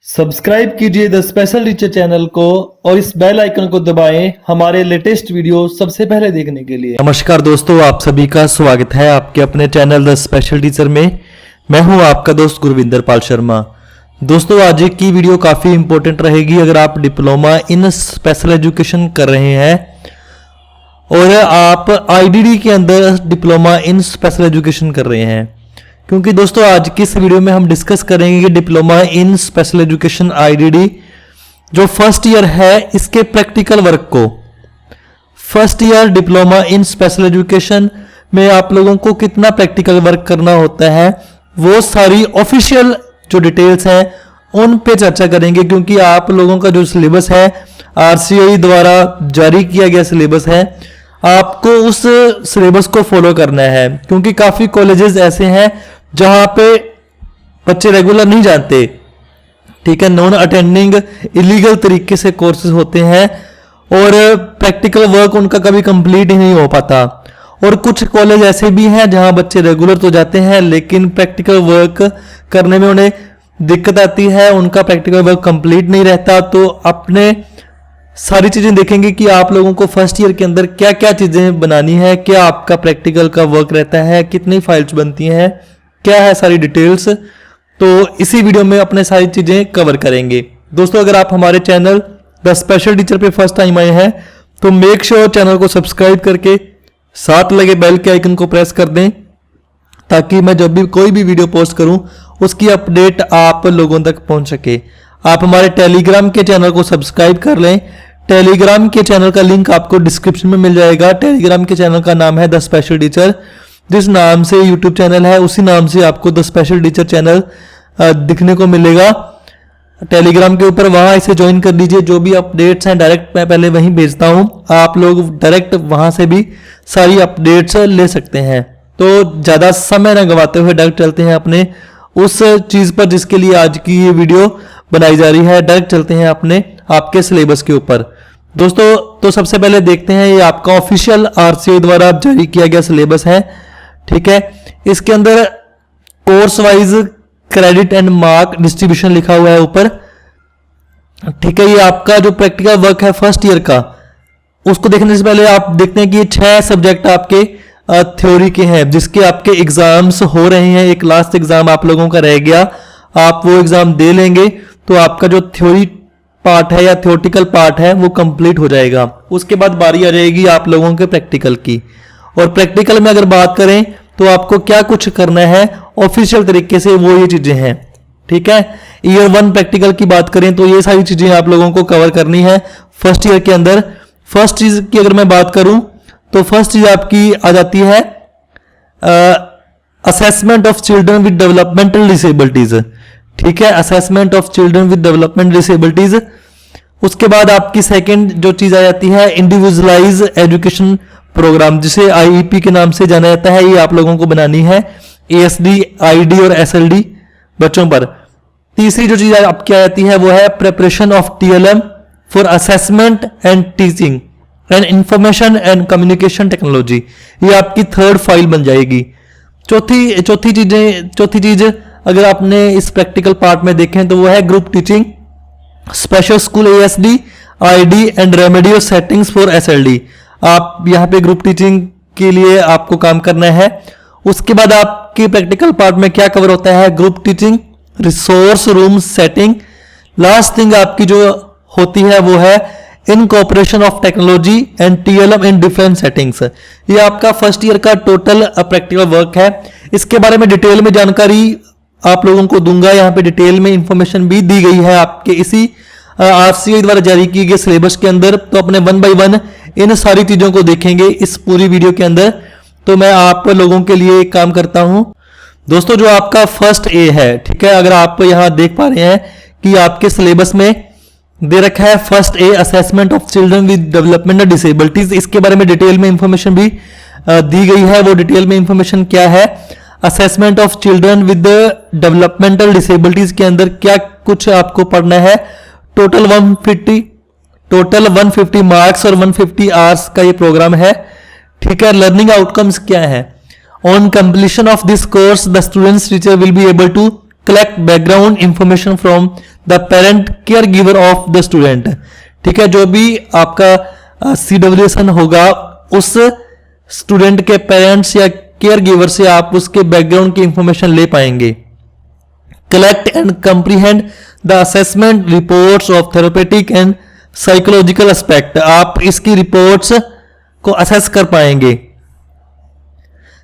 Subscribe कीजिए the special teacher channel को और इस बेल आइकन को दबाएं हमारे लेटेस्ट वीडियो सबसे पहले देखने के लिए। नमस्कार दोस्तों, आप सभी का स्वागत है आपके अपने चैनल द स्पेशल टीचर में। मैं हूं आपका दोस्त गुरविंदर पाल शर्मा। दोस्तों, आज की वीडियो काफ़ी इंपॉर्टेंट रहेगी अगर आप डिप्लोमा इन स्पेशल एजुकेशन कर रहे हैं और आप आईडीडी के अंदर डिप्लोमा इन स्पेशल एजुकेशन कर रहे हैं, क्योंकि दोस्तों आज की इस वीडियो में हम डिस्कस करेंगे कि diploma in special education IDD जो फर्स्ट ईयर है इसके प्रैक्टिकल वर्क को। First year diploma in special education में आप लोगों को कितना प्रैक्टिकल वर्क करना होता है, वो सारी ऑफिशियल जो डिटेल्स हैं उन पे चर्चा करेंगे, क्योंकि आप लोगों का जो सिलेबस है आरसीआई द्वारा जारी किया गया सिलेबस है, आपको उस सिलेबस को फॉलो करना है। क्योंकि काफ़ी कॉलेजेस ऐसे हैं जहां पे बच्चे रेगुलर नहीं जाते, ठीक है, नॉन अटेंडिंग इलीगल तरीके से कोर्सेज होते हैं और प्रैक्टिकल वर्क उनका कभी कंप्लीट ही नहीं हो पाता। और कुछ कॉलेज ऐसे भी हैं जहां बच्चे रेगुलर तो जाते हैं लेकिन प्रैक्टिकल वर्क करने में उन्हें दिक्कत आती है, उनका प्रैक्टिकल वर्क कंप्लीट नहीं रहता। तो अपने सारी चीजें देखेंगे कि आप लोगों को फर्स्ट ईयर के अंदर क्या क्या चीजें बनानी है, क्या आपका प्रैक्टिकल का वर्क रहता है, कितनी फाइल्स बनती हैं, क्या है सारी डिटेल्स। तो इसी वीडियो में अपने सारी चीजें कवर करेंगे। दोस्तों, अगर आप हमारे चैनल द स्पेशल टीचर पे फर्स्ट टाइम आए हैं तो मेक श्योर चैनल को सब्सक्राइब करके साथ लगे बेल के आइकन को प्रेस कर दें, ताकि मैं जब भी कोई भी वीडियो पोस्ट करूं उसकी अपडेट आप लोगों तक पहुंच सके। आप हमारे टेलीग्राम के चैनल को सब्सक्राइब कर लें। टेलीग्राम के चैनल का लिंक आपको डिस्क्रिप्शन में मिल जाएगा। टेलीग्राम के चैनल का नाम है द स्पेशल टीचर। जिस नाम से यूट्यूब चैनल है उसी नाम से आपको द स्पेशल टीचर चैनल दिखने को मिलेगा टेलीग्राम के ऊपर। वहां इसे ज्वाइन कर लीजिए। जो भी अपडेट्स हैं डायरेक्ट मैं पहले वहीं भेजता हूं, आप लोग डायरेक्ट वहां से भी सारी अपडेट्स ले सकते हैं। तो ज़्यादा समय न गवाते हुए डायरेक्ट चलते हैं अपने उस चीज़ पर जिसके लिए आज की ये वीडियो बनाई जा रही है। डायरेक्ट चलते हैं अपने आपके सिलेबस के ऊपर। दोस्तों, तो सबसे पहले देखते हैं, ये आपका ऑफिशियल आरसीआई द्वारा जारी किया गया सिलेबस है, ठीक है। इसके अंदर course wise credit and mark distribution लिखा हुआ है ऊपर, ठीक है। ये आपका जो प्रैक्टिकल वर्क है फर्स्ट ईयर का, उसको देखने से पहले आप देखते हैं कि ये 6 सब्जेक्ट आपके थ्योरी के हैं जिसके आपके एग्जाम्स हो रहे हैं। एक लास्ट एग्जाम आप लोगों का रह गया, आप वो एग्जाम दे लेंगे तो आपका जो थ्योरी पार्ट है या थ्योरेटिकल पार्ट है वो कंप्लीट हो जाएगा। उसके बाद बारी आ जाएगी आप लोगों के प्रैक्टिकल की। और प्रैक्टिकल में अगर बात करें तो आपको क्या कुछ करना है ऑफिशियल तरीके से, वो ये चीजें हैं, ठीक है। ईयर 1 प्रैक्टिकल की बात करें तो ये सारी चीजें आप लोगों को कवर करनी है फर्स्ट ईयर के अंदर। फर्स्ट चीज की अगर मैं बात करूं तो फर्स्ट चीज आपकी आ जाती है assessment of children with developmental disabilities, ठीक है, assessment of children with development disabilities. उसके बाद आपकी सेकंड जो चीज आ जाती है इंडिविजुअलाइज एजुकेशन प्रोग्राम, जिसे आईईपी के नाम से जाना जाता है। ये आप लोगों को बनानी है एएसडी, आईडी और एसएलडी बच्चों पर। तीसरी जो चीज आपकी आ जाती है वो है preparation of TLM for assessment and teaching and information and communication technology. ये आपकी थर्ड फाइल बन जाएगी। चौथी चीज अगर आपने इस प्रैक्टिकल पार्ट में देखें तो वो है group teaching, special school ASD, ID and remedial settings for SLD. आप यहाँ पे ग्रुप टीचिंग के लिए आपको काम करना है। उसके बाद आपके प्रैक्टिकल पार्ट में क्या कवर होता है, group teaching, resource room setting. Last thing आपकी जो होती है वो है incorporation of technology and TLM in different settings. ये आपका फर्स्ट ईयर का टोटल प्रैक्टिकल वर्क है। इसके बारे में डिटेल में जानकारी आप लोगों को दूंगा। यहाँ पे डिटेल में इंफॉर्मेशन भी दी गई है आपके इसी आरसीआई द्वारा जारी किए गए सिलेबस के अंदर। तो अपने 1 बाय 1 इन सारी चीजों को देखेंगे इस पूरी वीडियो के अंदर। तो मैं आप लोगों के लिए एक काम करता हूं दोस्तों, जो आपका फर्स्ट ए है, ठीक है, अगर आप यहां देख पा रहे हैं कि आपके सिलेबस में दे रखा है first A assessment of children with developmental disabilities. इसके बारे में डिटेल में इंफॉर्मेशन भी दी गई है। वो डिटेल में इंफॉर्मेशन क्या है, assessment of children with developmental disabilities के अंदर क्या कुछ आपको पढ़ना है। टोटल 150 मार्क्स और 150 आवर्स का ये प्रोग्राम है, ठीक है। लर्निंग आउटकम्स क्या है, on completion of this course the students teacher will be able to collect background information from the parent caregiver of the student. ठीक है, जो भी आपका CWSN होगा उस स्टूडेंट के पेरेंट्स या केयर गिवर से आप उसके बैकग्राउंड की इंफॉर्मेशन ले पाएंगे। Collect and comprehend the assessment reports of therapeutic and psychological aspect, आप इसकी रिपोर्ट्स को असेस कर पाएंगे।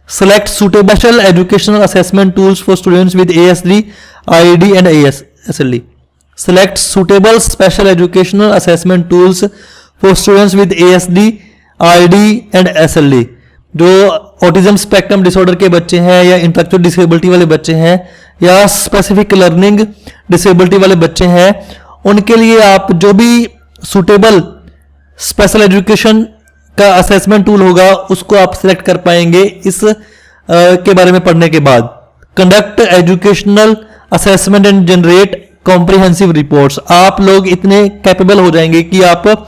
Select suitable educational assessment tools for students with ASD, IED and SLD। Select suitable special educational assessment tools for students with ASD, IED and SLD। जो autism spectrum disorder के बच्चे हैं या इंटेलेक्चुअल डिसेबिलिटी वाले बच्चे हैं या स्पेसिफिक लर्निंग डिसेबिलिटी वाले बच्चे हैं, उनके लिए आप जो भी सुटेबल स्पेशल एजुकेशन का असेसमेंट टूल होगा उसको आप सिलेक्ट कर पाएंगे इस के बारे में पढ़ने के बाद। Conduct educational assessment and generate comprehensive reports, आप लोग इतने कैपेबल हो जाएंगे कि आप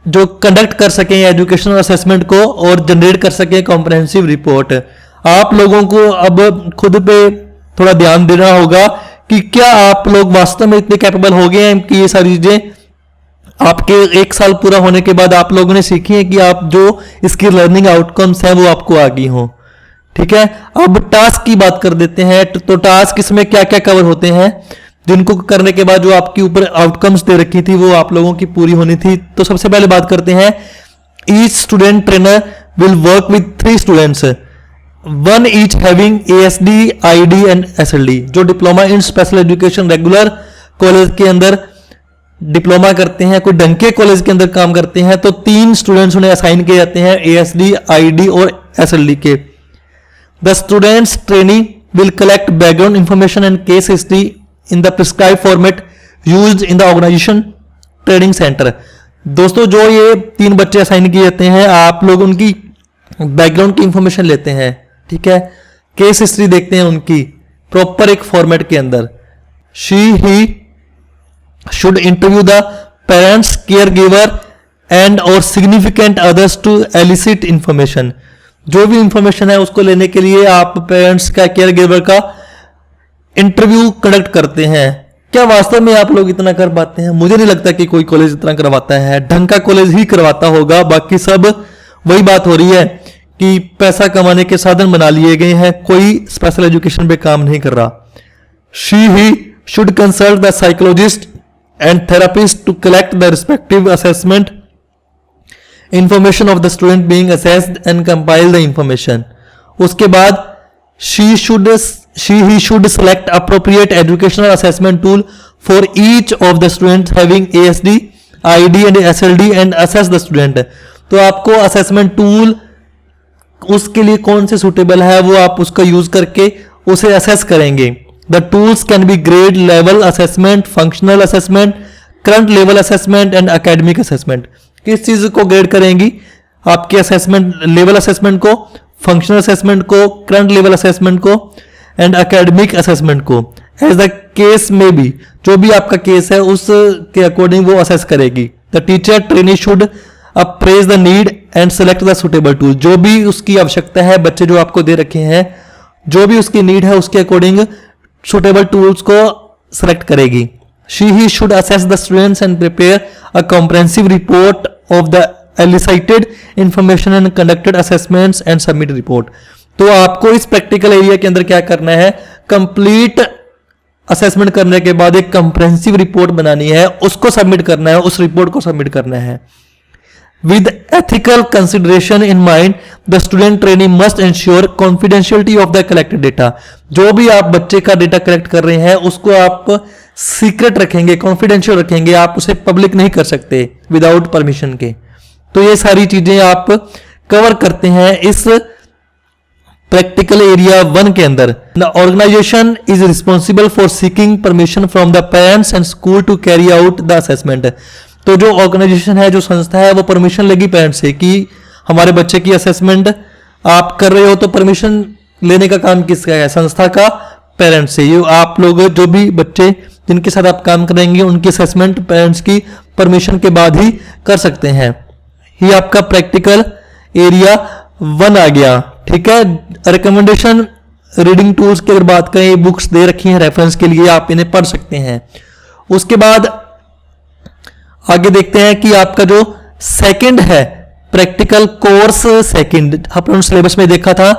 जो कंडक्ट कर सकें एजुकेशनल असेसमेंट को और जनरेट कर सकें कॉम्प्रिहेंसिव रिपोर्ट। आप लोगों को अब खुद पे थोड़ा ध्यान देना होगा कि क्या आप लोग वास्तव में इतने कैपेबल हो गए हैं कि ये सारी चीजें आपके 1 साल पूरा होने के बाद आप लोगों ने सीखी है कि आप जो इसकी लर्निंग आउटकम्स हैं वो आपको आ गई हो। ठीक है, अब टास्क की बात कर देते हैं। तो टास्क इसमें क्या क्या कवर होते हैं, जिनको करने के बाद जो आपके ऊपर आउटकम्स दे रखी थी वो आप लोगों की पूरी होनी थी। तो सबसे पहले बात करते हैं, each student trainer will work with 3 students, 1 each having ASD, IED and SLD। जो diploma in special education regular college के अंदर डिप्लोमा करते हैं, कोई ढंग के कॉलेज के अंदर काम करते हैं, तो 3 स्टूडेंट्स उन्हें असाइन किए जाते हैं ASD, IED और SLD के। The students training will collect background information and case history in the prescribe format used in the organisation training centre. दोस्तों, जो ये 3 बच्चे असाइन किए जाते हैं, आप लोग उनकी बैकग्राउंड की इंफॉर्मेशन लेते हैं। ठीक है, केस हिस्ट्री देखते हैं उनकी प्रॉपर एक फॉर्मेट के अंदर। ही should interview the parents, caregiver and or significant others to elicit information। जो भी इंफॉर्मेशन है उसको लेने के लिए आप पेरेंट्स का, केयर गिवर का इंटरव्यू कंडक्ट करते हैं। क्या वास्तव में आप लोग इतना कर पाते हैं? मुझे नहीं लगता कि कोई कॉलेज इतना करवाता है, ढंग का कॉलेज ही करवाता होगा। बाकी सब वही बात हो रही है कि पैसा कमाने के साधन बना लिए गए हैं, कोई स्पेशल एजुकेशन पे काम नहीं कर रहा। ही should consult the psychologist and therapist to collect the respective assessment information of the student being assessed and compile the information। उसके बाद he should select appropriate educational assessment tool for each of the students having ASD, IED and SLD and assess the student। तो आपको assessment tool उसके लिए कौन से suitable है वो आप उसका यूज करके उसे असेस करेंगे। The tools can be grade level assessment, functional assessment, current level assessment and academic assessment। किस चीज को ग्रेड करेंगी? आपके असेसमेंट, लेवल असेसमेंट को, फंक्शनल असेसमेंट को, करंट लेवल असेसमेंट को एंड एकेडमिक असेसमेंट को। एज द केस में भी, जो भी आपका केस है उसके अकॉर्डिंग वो असेस करेगी। The teacher trainee should apprise the need and select the suitable tool. जो भी उसकी आवश्यकता है, बच्चे जो आपको दे रखे हैं, जो भी उसकी नीड है उसके अकॉर्डिंग सुटेबल टूल्स को सेलेक्ट करेगी। he should assess the students and prepare a comprehensive report of the elicited information and conducted assessments and submit report। तो आपको इस प्रैक्टिकल एरिया के अंदर क्या करना है, कंप्लीट असेसमेंट करने के बाद एक कंप्रेहेंसिव रिपोर्ट बनानी है, उसको सबमिट करना है, उस रिपोर्ट को सबमिट करना है। With ethical consideration in mind, the student trainee must ensure confidentiality of the collected data। जो भी आप बच्चे का डेटा कलेक्ट कर रहे हैं उसको आप सीक्रेट रखेंगे, कॉन्फिडेंशियल रखेंगे, आप उसे पब्लिक नहीं कर सकते विदाउट परमिशन के। तो ये सारी चीजें आप कवर करते हैं इस प्रैक्टिकल एरिया 1 के अंदर। The organisation is responsible for seeking permission from the parents and school to carry out the assessment. तो जो ऑर्गेनाइजेशन है, जो संस्था है, वो परमिशन लेगी पेरेंट्स से कि हमारे बच्चे की असेसमेंट आप कर रहे हो, तो परमिशन लेने का काम किसका है? संस्था का, पेरेंट्स से। ये आप लोग जो भी बच्चे जिनके साथ आप काम करेंगे उनकी असेसमेंट पेरेंट्स की परमिशन के बाद ही कर सकते हैं। ये आपका प्रैक्टिकल एरिया 1 आ गया। ठीक है, रिकमेंडेशन रीडिंग टूल्स की अगर बात करें, बुक्स दे रखी हैं रेफरेंस के लिए, आप इन्हें पढ़ सकते हैं। उसके बाद आगे देखते हैं कि आपका जो सेकंड है प्रैक्टिकल कोर्स सेकंड, अपन सिलेबस में देखा था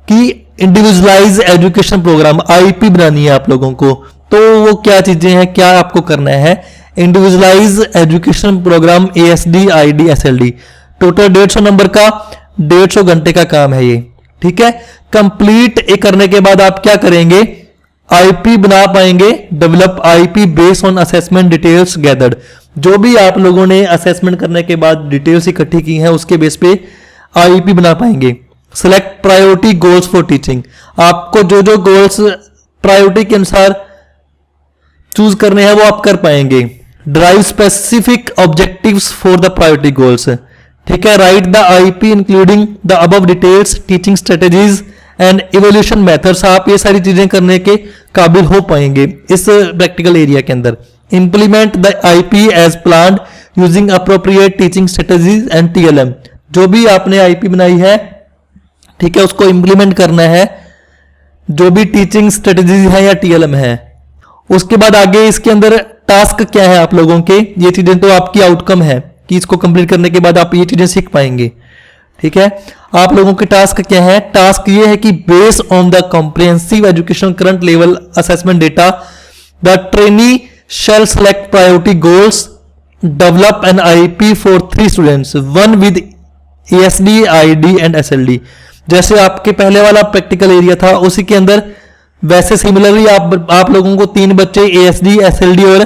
कि इंडिविजुअलाइज एजुकेशन प्रोग्राम आईपी बनानी है आप लोगों को। तो वो क्या चीजें हैं, क्या आपको करना है? Individualise education programme ASD ID SLD, total 150 number का 150 घंटे का काम है ये, ठीक है। कंप्लीट ये करने के बाद आप क्या करेंगे? आईपी बना पाएंगे, develop IP based on assessment details gathered. जो भी आप लोगों ने असेसमेंट करने के बाद डिटेल्स इकट्ठी की हैं उसके बेस पे आईपी बना पाएंगे। Select priority goals for teaching, आपको जो जो गोल्स प्रायोरिटी के अनुसार चूज करने हैं वो आप कर पाएंगे। Drive specific objectives for the priority goals, ठीक है। Right the IP including the above details, teaching strategies and evolution methods, आप ये सारी चीजें करने के काबिल हो पाएंगे इस प्रैक्टिकल एरिया के अंदर। Implement the IP as planned using appropriate teaching strategies and TLM, जो भी आपने आईपी बनाई है, ठीक है, उसको इंप्लीमेंट करना है, जो भी टीचिंग स्ट्रेटेजीज है या TLM है। उसके बाद आगे इसके अंदर टास्क क्या है आप लोगों के, ये चीजें तो आपकी आउटकम है कि इसको कंप्लीट करने के बाद आप ये चीजें सीख पाएंगे, ठीक है। आप लोगों के टास्क क्या है? टास्क ये है कि based on the comprehensive education current level assessment data, the trainee shall select priority goals, develop an IP for 3 students, 1 with ASD ID and SLD। जैसे आपके पहले वाला प्रैक्टिकल एरिया था उसी के अंदर वैसे सिमिलरली आप लोगों को 3 बच्चे ASD SLD और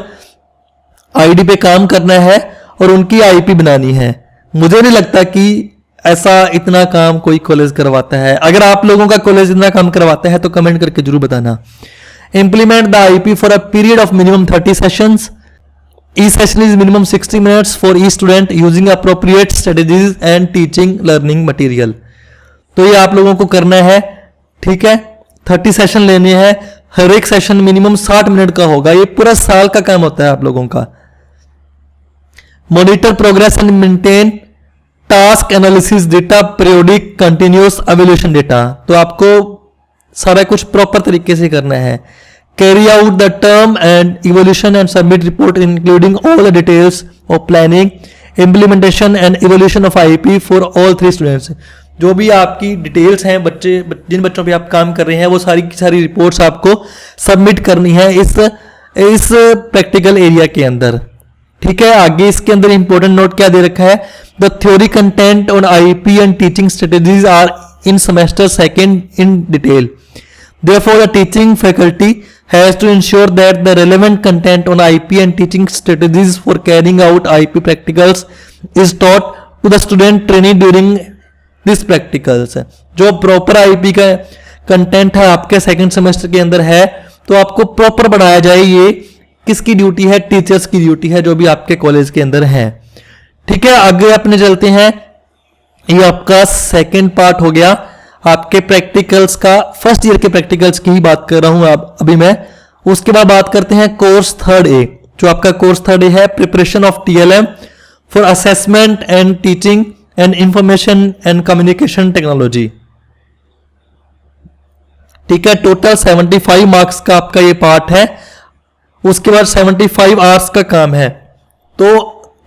ID पे काम करना है और उनकी आईपी बनानी है। मुझे नहीं लगता कि ऐसा इतना काम कोई कॉलेज करवाता है। अगर आप लोगों का कॉलेज इतना काम करवाता है तो कमेंट करके जरूर बताना। Implement the IP for a period of minimum 30 sessions, each session is minimum 60 minutes for each student using appropriate strategies and teaching learning material। तो ये आप लोगों को करना है, ठीक है। 30 सेशन लेने हैं, हर एक सेशन मिनिमम 60 मिनट का होगा, ये पूरा साल का काम होता है आप लोगों का। Monitor progress and maintain task analysis data, periodic continuous evolution data, तो आपको सारा कुछ प्रॉपर तरीके से करना है। Carry out the term and evolution and submit report including all the details of planning, implementation and evolution of IP for all 3 students. जो भी आपकी डिटेल्स हैं, जिन बच्चों पे आप काम कर रहे हैं, वो सारी की सारी रिपोर्ट्स आपको सबमिट करनी है इस प्रैक्टिकल एरिया के अंदर, ठीक है। आगे इसके अंदर इंपॉर्टेंट नोट क्या दे रखा है? The theory content on IP and teaching strategies are in semester second in detail, therefore the teaching faculty has to ensure that the relevant content on IP and teaching strategies for carrying out IP practicals is taught to the student trainee during this practicals। जो proper IP का content है आपके second semester के अंदर है तो आपको proper बढ़ाया जाए। ये किसकी ड्यूटी है? टीचर्स की ड्यूटी है, जो भी आपके कॉलेज के अंदर है, ठीक है। आगे अपने चलते हैं, ये आपका सेकंड पार्ट हो गया आपके प्रैक्टिकल्स का। फर्स्ट ईयर के प्रैक्टिकल्स की ही बात कर रहा हूं अभी मैं। उसके बाद बात करते हैं कोर्स 3A, जो आपका कोर्स 3A है, preparation of TLM for assessment and teaching and information and communication technology, ठीक है। टोटल 75 मार्क्स का आपका ये पार्ट है। उसके बाद 75 आवर्स का काम है। तो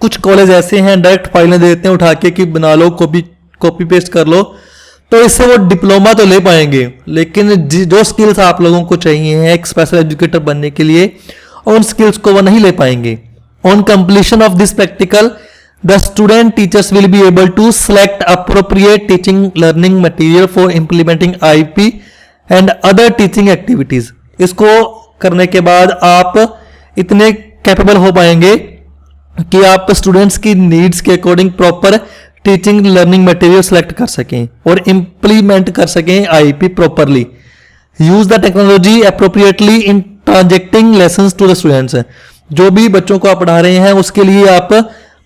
कुछ कॉलेज ऐसे हैं डायरेक्ट फाइलें देते हैं उठा के कि बना लो, कॉपी पेस्ट कर लो, तो इससे वो डिप्लोमा तो ले पाएंगे, लेकिन जो स्किल्स आप लोगों को चाहिए हैं एक स्पेशल एजुकेटर बनने के लिए, उन स्किल्स को वो नहीं ले पाएंगे। On completion of this practical the student teachers will be able to select appropriate teaching learning material for implementing IP and other teaching activities. इसको करने के बाद आप इतने कैपेबल हो पाएंगे कि आप स्टूडेंट्स की नीड्स के according proper teaching learning material select कर सकें और इंप्लीमेंट कर सकें IP properly. Use the technology appropriately in transacting lessons to the students, जो भी बच्चों को आप पढ़ा रहे हैं उसके लिए आप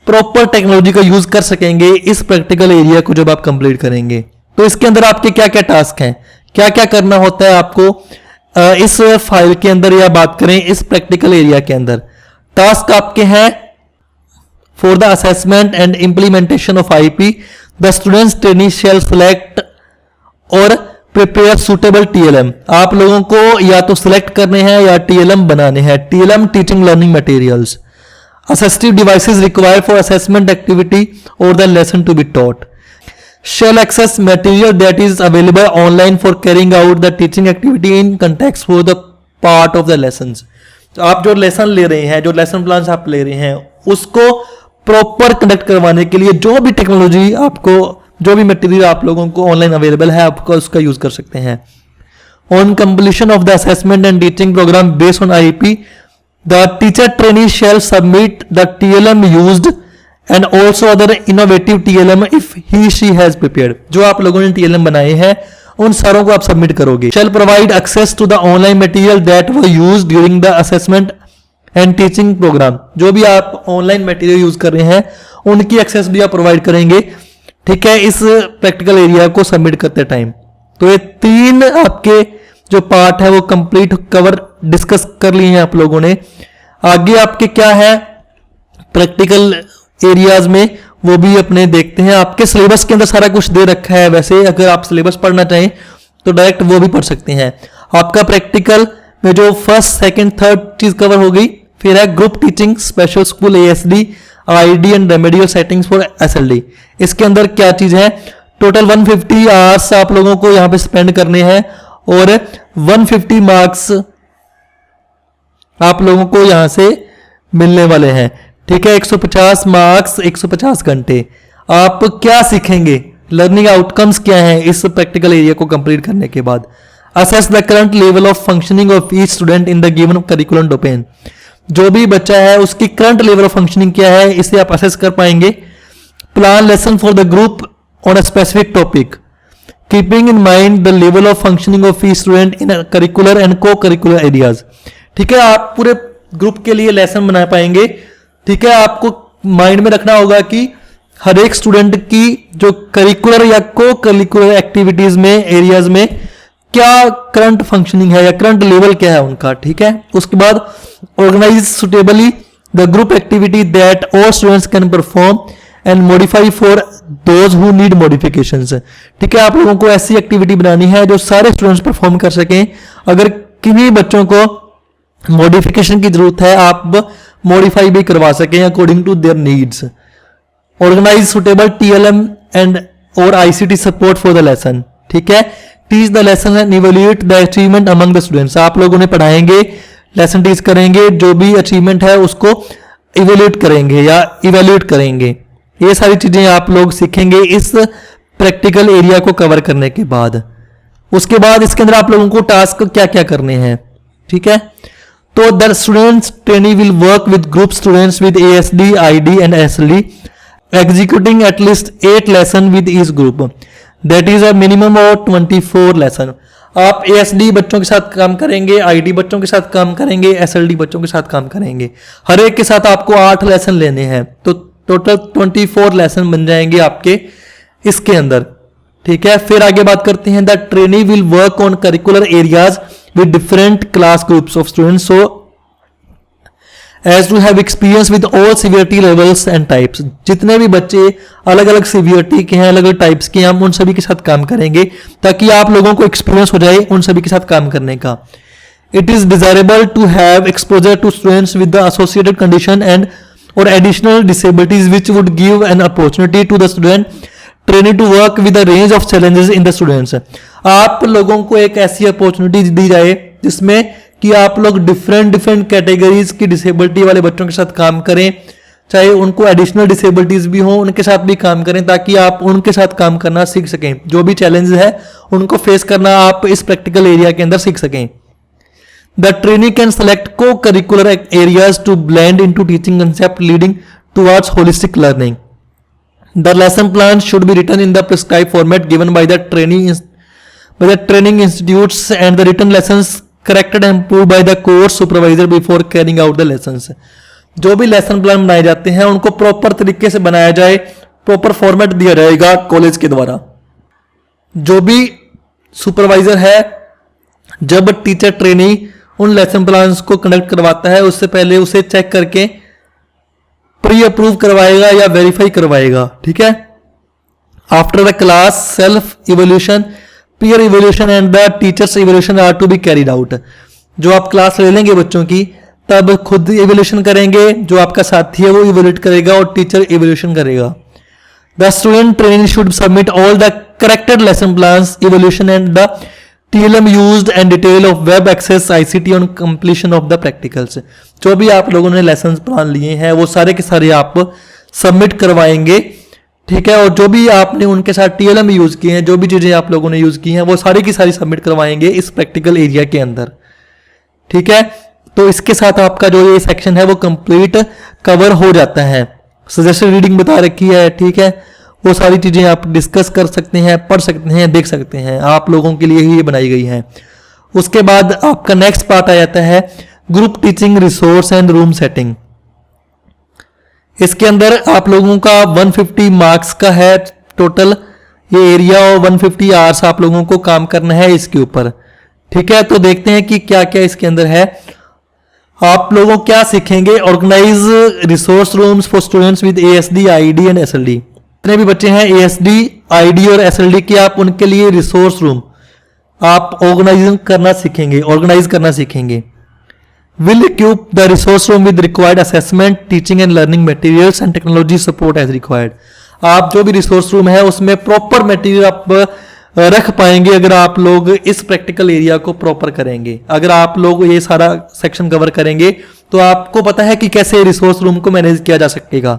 प्रॉपर टेक्नोलॉजी का यूज कर सकेंगे इस प्रैक्टिकल एरिया को जब आप कंप्लीट करेंगे। तो इसके अंदर आपके क्या क्या टास्क हैं, क्या क्या करना होता है आपको इस फाइल के अंदर, या बात करें इस प्रैक्टिकल एरिया के अंदर। टास्क आपके हैं for the assessment and implementation of IP, the students trainee shall select or prepare suitable TLM. आप लोगों को या तो सिलेक्ट करने हैं या टीएलएम बनाने हैं। TLM teaching learning materials. Assistive devices required for assessment activity और the lesson to be taught. Shall access material that is available online for carrying out the teaching activity in context for the part of the lessons। तो आप जो lesson ले रहे हैं, जो lesson plan आप ले रहे हैं, उसको प्रॉपर कंडक्ट करवाने के लिए जो भी टेक्नोलॉजी आपको, जो भी मटेरियल आप लोगों को ऑनलाइन अवेलेबल है, आपको उसका यूज कर सकते हैं। On completion of the assessment and teaching programme based on IP, the teacher trainee shall submit the TLM used and also other innovative TLM if he she has prepared. जो आप लोगों ने टीएलएम बनाए हैं उन सारों को आप सबमिट करोगे। Shall provide access to the online material that were used during the assessment and teaching programme. जो भी आप ऑनलाइन मटेरियल यूज कर रहे हैं उनकी एक्सेस भी आप प्रोवाइड करेंगे, ठीक है, इस प्रैक्टिकल एरिया को सबमिट करते टाइम। तो ये 3 आपके जो पार्ट है वो कंप्लीट कवर डिस्कस कर लिए हैं आप लोगों ने। आगे आपके क्या है प्रैक्टिकल एरियाज में, वो भी अपने देखते हैं। आपके सिलेबस के अंदर सारा कुछ दे रखा है। वैसे अगर आप सिलेबस पढ़ना चाहें तो डायरेक्ट वो भी पढ़ सकते हैं। आपका प्रैक्टिकल में जो फर्स्ट, सेकंड, थर्ड चीज कवर हो गई। फिर है group teaching, special school, ASD, ID and remedial settings for SLD. इसके अंदर क्या चीज है, टोटल 150 आवर्स आप लोगों को यहां पे स्पेंड करने हैं और 150 मार्क्स आप लोगों को यहां से मिलने वाले हैं, ठीक है। 150 मार्क्स, 150 घंटे। आप क्या सीखेंगे, लर्निंग आउटकम्स क्या हैं इस प्रैक्टिकल एरिया को कंप्लीट करने के बाद। Assess the current level of functioning of each student in the given curriculum domain. जो भी बच्चा है उसकी करंट लेवल ऑफ फंक्शनिंग क्या है, इसे आप असेस कर पाएंगे। Plan lesson for the group on a specific topic, keeping in mind the level of functioning of each student in curricular and को करिकुलर एरियाज, ठीक है। आप पूरे ग्रुप के लिए लेसन बना पाएंगे, ठीक है। आपको माइंड में रखना होगा कि हर एक स्टूडेंट की जो करिकुलर या को करिकुलर एक्टिविटीज में, एरियाज में क्या करंट फंक्शनिंग है या करंट लेवल क्या है उनका, ठीक है। उसके बाद organise suitably the group activity that all students can perform and modify for those who need modifications, ठीक है। आप लोगों को ऐसी एक्टिविटी बनानी है जो सारे स्टूडेंट्स परफॉर्म कर सकें। अगर किन्हीं बच्चों को मॉडिफिकेशन की जरूरत है, आप मॉडिफाई भी करवा सकें according to their needs. Organise suitable TLM and और ICT support for the lesson, ठीक है। Teach the lesson and evaluate the achievement among the students. आप लोगों ने पढ़ाएंगे, लेसन टीच करेंगे, जो भी अचीवमेंट है उसको इवैल्यूएट करेंगे या इवैल्यूएट करेंगे। ये सारी चीजें आप लोग सीखेंगे इस प्रैक्टिकल एरिया को कवर करने के बाद। उसके बाद इसके अंदर आप लोगों को टास्क क्या क्या करने हैं, ठीक है। तो the students trainee will work with group students with ASD, ID and SLD, executing at least 8 lesson with each group, that is a minimum of 24 lesson. आप एएसडी बच्चों के साथ काम करेंगे, आईडी बच्चों के साथ काम करेंगे, एसएलडी बच्चों के साथ काम करेंगे। हर एक के साथ आपको 8 लेसन लेने हैं, तो टोटल 24 लेसन बन जाएंगे आपके इसके अंदर, ठीक है। फिर आगे बात करते हैं, the trainee will work on curricular areas with different class groups of students so as to have experience with all severity levels and types। जितने भी बच्चे अलग अलग सीवियरिटी के हैं, अलग अलग टाइप्स के हैं, हम उन सभी के साथ काम करेंगे ताकि आप लोगों को एक्सपीरियंस हो जाए उन सभी के साथ काम करने का। It is desirable to have exposure to students with the associated condition and or additional disabilities which would give an opportunity to the student training to work with the range of challenges in the students. आप लोगों को एक ऐसी opportunity दी जाए जिसमें कि आप लोग डिफरेंट कैटेगरीज की डिसेबिलिटी वाले बच्चों के साथ काम करें, चाहे उनको एडिशनल डिसेबिलिटीज भी हो उनके साथ भी काम करें, ताकि आप उनके साथ काम करना सीख सकें। जो भी चैलेंज है उनको फेस करना आप इस प्रैक्टिकल एरिया के अंदर सीख सकें। The trainee can select co curricular areas to blend into teaching concept leading towards holistic learning. The lesson plan should be written in the prescribed format given by the training institutes and the written lessons corrected and improved by the course supervisor before carrying out the lessons। जो भी lesson plan बनाए जाते हैं उनको proper तरीके से बनाया जाए, प्रॉपर फॉर्मेट दिया जाएगा कॉलेज के द्वारा। जो भी सुपरवाइजर है, जब टीचर ट्रेनी उन लेसन प्लान्स को कंडक्ट करवाता है उससे पहले उसे चेक करके प्री अप्रूव करवाएगा या वेरीफाई करवाएगा, ठीक है। After the class self evolution peer evaluation and the teachers evaluation are to be carried out। जो आप क्लास ले लेंगे बच्चों की, तब खुद इवेल्यूशन करेंगे, जो आपका साथी है वो इवेल्यूट करेगा और टीचर इवेल्यूशन करेगा। The student training should submit all the corrected lesson plans, evaluation and the TLM used and detail of web access ICT on completion of the practicals. जो भी आप लोगों ने लेसन प्लान लिए हैं वो सारे के सारे आप सबमिट करवाएंगे, ठीक है। और जो भी आपने उनके साथ TLM यूज किए हैं, जो भी चीजें आप लोगों ने यूज की हैं, वो सारी की सारी सबमिट करवाएंगे इस प्रैक्टिकल एरिया के अंदर, ठीक है। तो इसके साथ आपका जो ये सेक्शन है वो कंप्लीट कवर हो जाता है। सजेस्टेड रीडिंग बता रखी है, ठीक है। वो सारी चीजें आप डिस्कस कर सकते हैं, पढ़ सकते हैं, देख सकते हैं, आप लोगों के लिए ही ये बनाई गई है। उसके बाद आपका नेक्स्ट पार्ट आ जाता है group teaching resource and room setting. इसके अंदर आप लोगों का 150 मार्क्स का है टोटल ये एरिया, और 150 आवर्स आप लोगों को काम करना है इसके ऊपर, ठीक है। तो देखते हैं कि क्या क्या इसके अंदर है। आप लोगों क्या सीखेंगे, organise resource rooms for students with ASD IED and SLD। जितने भी बच्चे हैं ASD IED और SLD के, आप उनके लिए रिसोर्स रूम आप ऑर्गेनाइज करना सीखेंगे। Will equip the resource room with required assessment, teaching and learning materials and technology support as required. आप जो भी रिसोर्स रूम है उसमें प्रॉपर मटेरियल आप रख पाएंगे अगर आप लोग इस प्रैक्टिकल एरिया को प्रॉपर करेंगे। अगर आप लोग ये सारा सेक्शन कवर करेंगे तो आपको पता है कि कैसे रिसोर्स रूम को मैनेज किया जा सकेगा।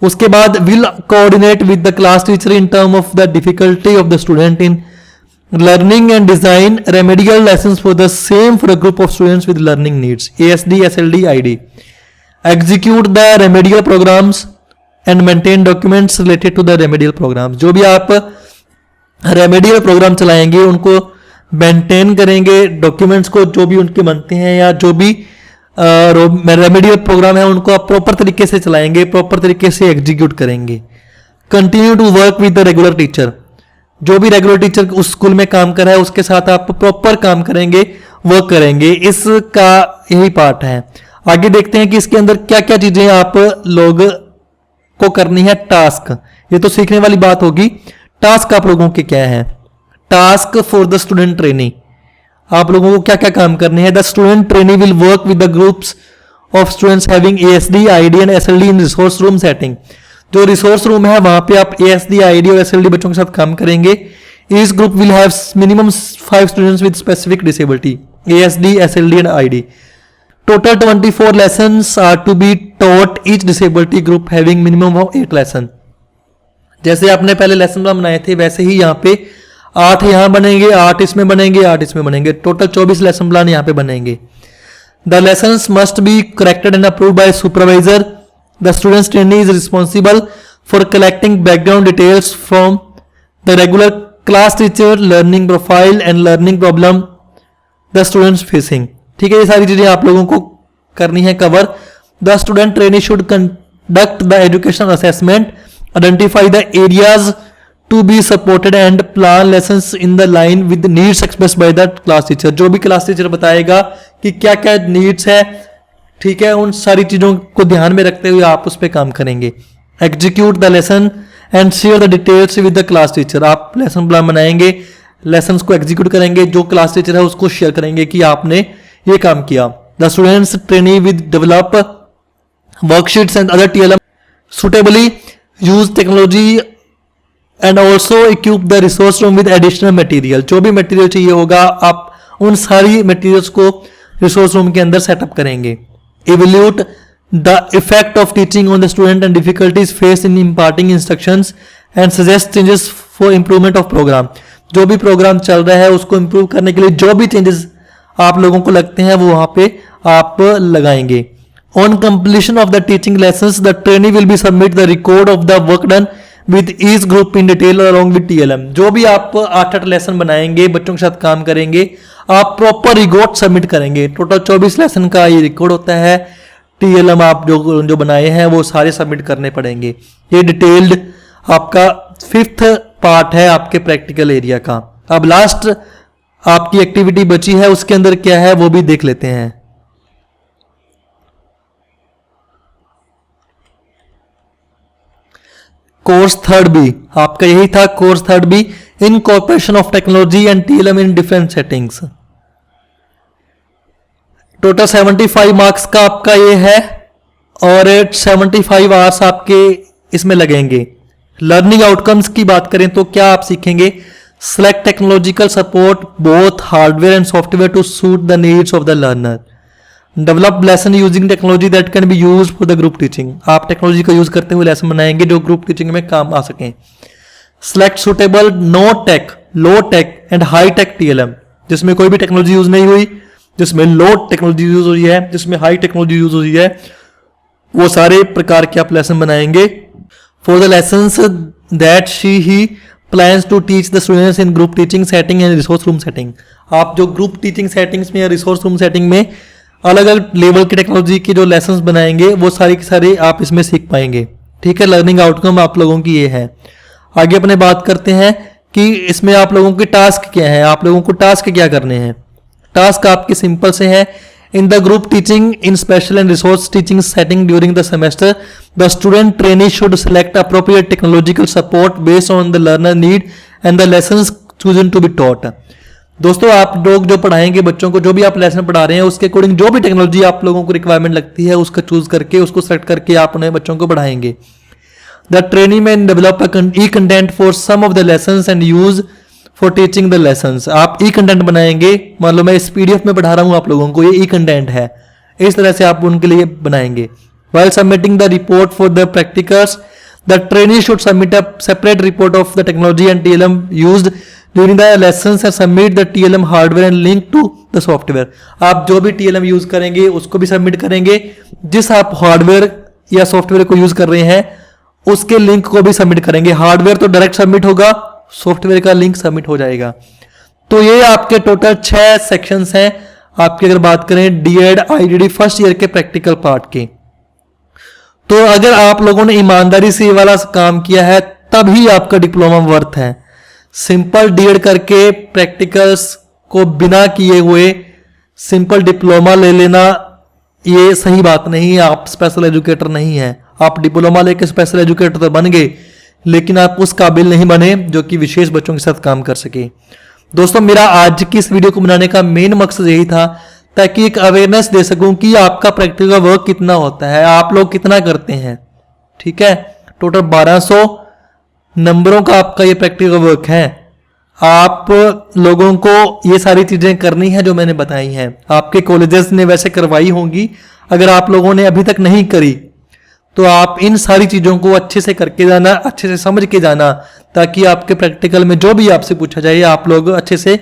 उसके बाद will coordinate with the class teacher in term of the difficulty of the student in learning and design remedial lessons for the same for a group of students with learning needs ASD SLD ID, execute the remedial programs and maintain documents related to the remedial programs। जो भी आप remedial programme चलाएंगे उनको maintain करेंगे, documents को जो भी उनके बनते हैं या जो भी रेमेडियल प्रोग्राम है उनको आप प्रॉपर तरीके से चलाएंगे, प्रॉपर तरीके से एग्जीक्यूट करेंगे। Continue to work with the regular teacher. जो भी रेगुलर टीचर उस स्कूल में काम कर रहा है उसके साथ आप प्रॉपर काम करेंगे, वर्क करेंगे, इसका यही पार्ट है। आगे देखते हैं कि इसके अंदर क्या क्या चीजें आप लोग को करनी है। टास्क, ये तो सीखने वाली बात होगी। टास्क आप लोगों के क्या है, task for the student trainee, आप लोगों को क्या क्या काम करने हैं। The student trainee will work with the groups of students having ASD IED and SLD in resource room setting. जो रिसोर्स रूम है वहां पे आप ASD IED और SLD बच्चों के साथ काम करेंगे। Each group will have minimum 5 students with specific disability ASD SLD and IED। Total 24 lessons are to be taught each disability group having minimum of 8 lesson. जैसे आपने पहले लेसन प्लान बनाए थे वैसे ही यहाँ पे 8 यहाँ बनेंगे, 8 इसमें बनेंगे, 8 इसमें बनेंगे, टोटल 24 लेसन प्लान यहाँ पे बनेंगे। The lessons must be corrected and approved by supervisor. The student's trainee is responsible for collecting background details from the regular class teacher, learning profile and learning problem the students facing। ठीक है, ये सारी चीजें आप लोगों को करनी है cover. The student trainee should conduct the educational assessment, identify the areas to be supported and plan lessons in the line with the needs expressed by the class teacher। जो भी क्लास टीचर बताएगा कि क्या क्या needs है, ठीक है, उन सारी चीजों को ध्यान में रखते हुए आप उस पर काम करेंगे। Execute the lesson and share the details with the class teacher. आप लेसन प्लान बनाएंगे, लेसन को एग्जीक्यूट करेंगे, जो क्लास टीचर है उसको शेयर करेंगे कि आपने ये काम किया। The students trainee with develop worksheets and other TLM suitably, use technology and also equip the resource room with additional material. जो भी मटेरियल चाहिए होगा आप उन सारी मटेरियल्स को रिसोर्स रूम के अंदर सेटअप करेंगे। Evaluate the effect of teaching on the student and difficulties faced in imparting instructions and suggest changes for improvement of program। जो भी प्रोग्राम चल रहा है उसको इंप्रूव करने के लिए जो भी चेंजेस आप लोगों को लगते हैं वो वहां पे आप लगाएंगे। On completion of the teaching lessons, the trainee will be submit the record of the work done with each group in detail along with TLM। जो भी आप 8 लेसन बनाएंगे, बच्चों के साथ काम करेंगे, आप प्रॉपर रिकॉर्ड सबमिट करेंगे। टोटल 24 लेसन का ये रिकॉर्ड होता है। TLM आप जो बनाए हैं वो सारे सबमिट करने पड़ेंगे। ये डिटेल्ड आपका 5th पार्ट है आपके प्रैक्टिकल एरिया का। अब लास्ट आपकी एक्टिविटी बची है, उसके अंदर क्या है वो भी देख लेते हैं। कोर्स 3rd B आपका यही था। Course 3rd B incorporation of technology and TLM in different settings। Total 75 marks का आपका ये है और 75 आवर्स आपके इसमें लगेंगे। लर्निंग आउटकम्स की बात करें तो क्या आप सीखेंगे? Select technological support both hardware and software to suit the needs of the learner. Develop lesson using technology that can be use for the group teaching. आप टेक्नोलॉजी का यूज करते हुए लेसन बनाएंगे जो ग्रुप टीचिंग में काम आ सकें। Select suitable no tech, low tech and high tech TLM, जिसमें कोई भी टेक्नोलॉजी यूज नहीं हुई, जिसमें लो टेक्नोलॉजी यूज हुई है, जिसमें हाई टेक्नोलॉजी यूज हुई है, वो सारे प्रकार के आप लेसन बनाएंगे। For the lessons that he plans to teach the students in group teaching setting and resource room setting. आप जो ग्रुप टीचिंग सेटिंग्स में या रिसोर्स रूम सेटिंग में अलग अलग लेवल की टेक्नोलॉजी की जो लेसन्स बनाएंगे वो सारी की सारी आप इसमें सीख पाएंगे। ठीक है, लर्निंग आउटकम आप लोगों की ये है। आगे अपने बात करते हैं कि इसमें आप लोगों के टास्क क्या है, आप लोगों को टास्क क्या करने हैं। टास्क आपके सिंपल से है। In the group teaching in special and resource teaching setting during the semester the student trainee should select appropriate technological support based on the learner need and the lessons chosen to be taught. दोस्तों, आप लोग जो पढ़ाएंगे बच्चों को, जो भी आप लेसन पढ़ा रहे हैं उसके अकॉर्डिंग जो भी टेक्नोलॉजी आप लोगों को रिक्वायरमेंट लगती है उसका चूज करके उसको सेलेक्ट करके आप उन्हें बच्चों को पढ़ाएंगे। द ट्रेनिंग में develop e content for some of the lessons and use for teaching the lessons. आप ई कंटेंट बनाएंगे। मान लो मैं इस PDF में पढ़ा रहा हूं आप लोगों को, ये ई कंटेंट है, इस तरह से आप उनके लिए बनाएंगे। While submitting the report for the practicals the trainee should submit a separate report of the technology and TLM used during the lessons and submit the TLM hardware and link to the software. आप जो भी TLM use करेंगे उसको भी submit करेंगे, जिस आप hardware या सॉफ्टवेयर को यूज कर रहे हैं उसके लिंक को भी सबमिट करेंगे। हार्डवेयर तो डायरेक्ट सबमिट होगा, सॉफ्टवेयर का लिंक सबमिट हो जाएगा। तो ये आपके टोटल 6 सेक्शंस हैं आपकी अगर बात करें DED IDD फर्स्ट ईयर के प्रैक्टिकल पार्ट के। तो अगर आप लोगों ने ईमानदारी से ये वाला काम किया है तभी आपका डिप्लोमा वर्थ है। सिंपल DED करके प्रैक्टिकल्स को बिना किए हुए सिंपल डिप्लोमा ले लेना ये सही बात नहीं है। आप स्पेशल एजुकेटर नहीं है। आप डिप्लोमा लेके स्पेशल एजुकेटर तो बन गए लेकिन आप उस काबिल नहीं बने जो कि विशेष बच्चों के साथ काम कर सके। दोस्तों, मेरा आज की इस वीडियो को बनाने का मेन मकसद यही था ताकि एक अवेयरनेस दे सकूं कि आपका प्रैक्टिकल वर्क कितना होता है, आप लोग कितना करते हैं। ठीक है, टोटल 1200 नंबरों का आपका ये प्रैक्टिकल वर्क है। आप लोगों को ये सारी चीजें करनी है जो मैंने बताई हैं। आपके कॉलेजेस ने वैसे करवाई होंगी, अगर आप लोगों ने अभी तक नहीं करी तो आप इन सारी चीजों को अच्छे से करके जाना, अच्छे से समझ के जाना, ताकि आपके प्रैक्टिकल में जो भी आपसे पूछा जाए आप लोग अच्छे से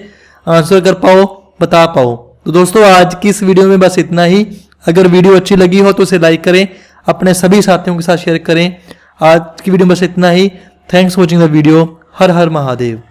आंसर कर पाओ, बता पाओ। तो दोस्तों, आज की इस वीडियो में बस इतना ही। अगर वीडियो अच्छी लगी हो तो इसे लाइक करें, अपने सभी साथियों के साथ शेयर करें। आज की वीडियो में बस इतना ही। Thanks for watching the video. Har Har Mahadev.